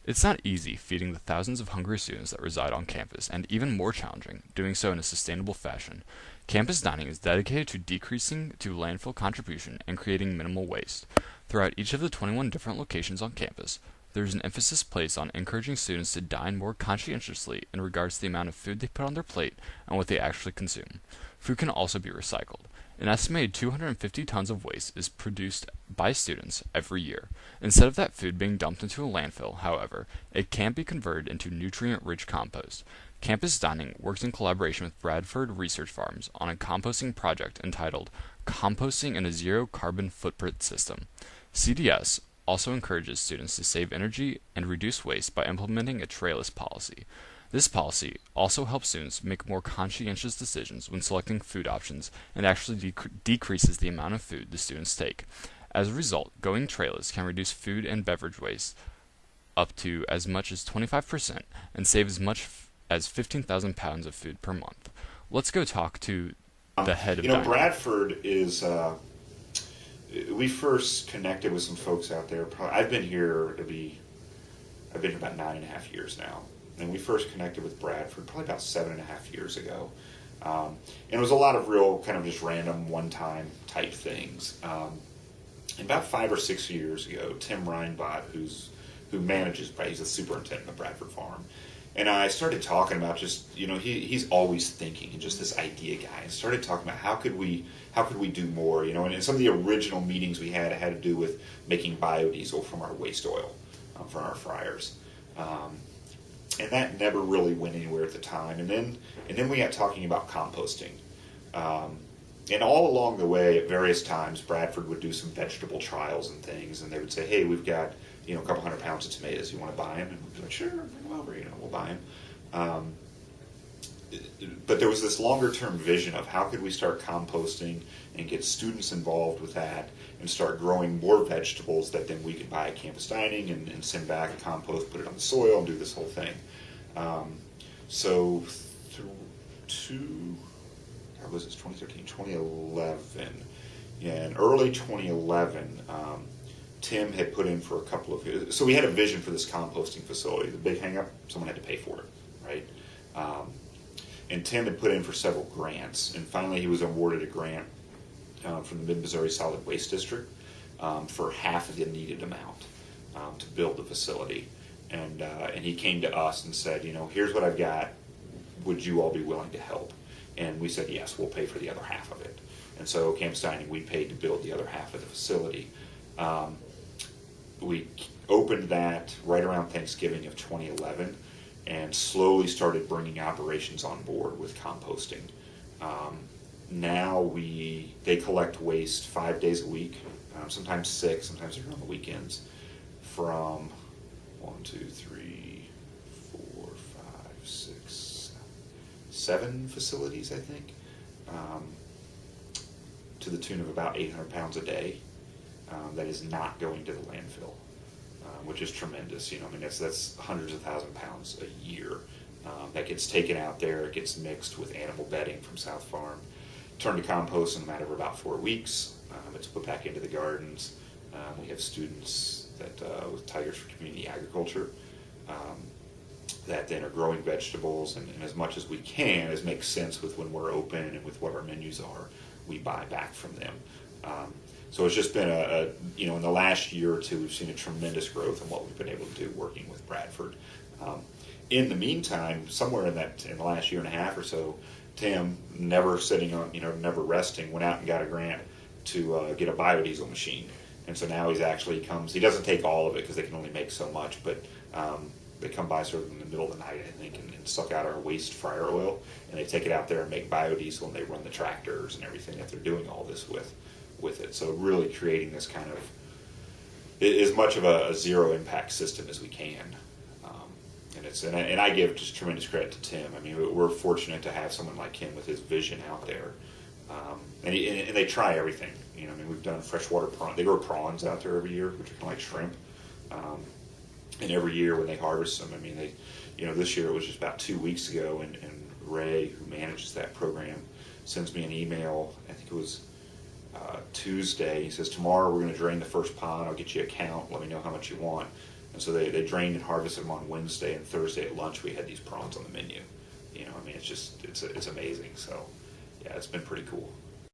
It's not easy feeding the thousands of hungry students that reside on campus, and even more challenging, doing so in a sustainable fashion. Campus dining is dedicated to decreasing to landfill contribution and creating minimal waste. Throughout each of the 21 different locations on campus, there is an emphasis placed on encouraging students to dine more conscientiously in regards to the amount of food they put on their plate and what they actually consume. Food can also be recycled. An estimated 250 tons of waste is produced by students every year. Instead of that food being dumped into a landfill, however, it can be converted into nutrient-rich compost. Campus Dining works in collaboration with Bradford Research Farms on a composting project entitled Composting in a Zero Carbon Footprint System. CDS also encourages students to save energy and reduce waste by implementing a trayless policy. This policy also helps students make more conscientious decisions when selecting food options and actually decreases the amount of food the students take. As a result, going trayless can reduce food and beverage waste up to as much as 25% and save as much as 15,000 pounds of food per month. Let's go talk to the head of dining. Bradford is. We first connected with some folks out there. I've been here about 9.5 years now, and we first connected with Bradford probably about 7.5 years ago. And it was a lot of real kind of just random one-time type things. And about 5 or 6 years ago, Tim Reinbott, who manages, he's the superintendent of Bradford Farm, and I started talking about just, he's always thinking and just this idea guy, and started talking about how could we do more, and in some of the original meetings we had, it had to do with making biodiesel from our waste oil, from our fryers. And that never really went anywhere at the time. And then we got talking about composting. And all along the way, at various times, Bradford would do some vegetable trials and things, and they would say, hey, we've got, a couple 100 pounds of tomatoes, you want to buy them? And we'd be like, sure, bring them over, we'll buy them. But there was this longer term vision of how could we start composting and get students involved with that and start growing more vegetables that then we could buy at campus dining and send back a compost, put it on the soil, and do this whole thing. So through how was this, 2013, 2011, in early 2011, Tim had put in for a couple of, so we had a vision for this composting facility. The big hang up, someone had to pay for it, right? And Tim had put in for several grants, and finally he was awarded a grant from the Mid-Missouri Solid Waste District for half of the needed amount to build the facility. And he came to us and said, here's what I've got. Would you all be willing to help? And we said, yes, we'll pay for the other half of it. And so Campus Dining, we paid to build the other half of the facility. We opened that right around Thanksgiving of 2011 and slowly started bringing operations on board with composting. Now they collect waste 5 days a week, sometimes 6, sometimes they're on the weekends, from 7 facilities, I think, to the tune of about 800 pounds a day. That is not going to the landfill, which is tremendous. That's hundreds of thousand pounds a year that gets taken out there. It gets mixed with animal bedding from South Farm, turned to compost in a matter of about 4 weeks. It's put back into the gardens. We have students that with Tigers for Community Agriculture that then are growing vegetables, and as much as we can, as makes sense with when we're open and with what our menus are, we buy back from them. So it's just been in the last year or two, we've seen a tremendous growth in what we've been able to do working with Bradford. In the meantime, somewhere in the last year and a half or so, Tim, never sitting on, never resting, went out and got a grant to get a biodiesel machine. And so now he doesn't take all of it because they can only make so much, but they come by sort of in the middle of the night, I think, and suck out our waste fryer oil, and they take it out there and make biodiesel, and they run the tractors and everything that they're doing all this with it. So really creating this kind of as much of a zero impact system as we can. And I give just tremendous credit to Tim. I mean, we're fortunate to have someone like him with his vision out there. And they try everything. We've done freshwater prawns. They grow prawns out there every year, which are kind of like shrimp. And every year when they harvest them, this year it was just about 2 weeks ago, and Ray, who manages that program, sends me an email. I think it was Tuesday. He says, tomorrow we're going to drain the first pond. I'll get you a count. Let me know how much you want. And so they drained and harvested them on Wednesday, and Thursday at lunch we had these prawns on the menu. I mean, it's amazing. So, yeah, it's been pretty cool.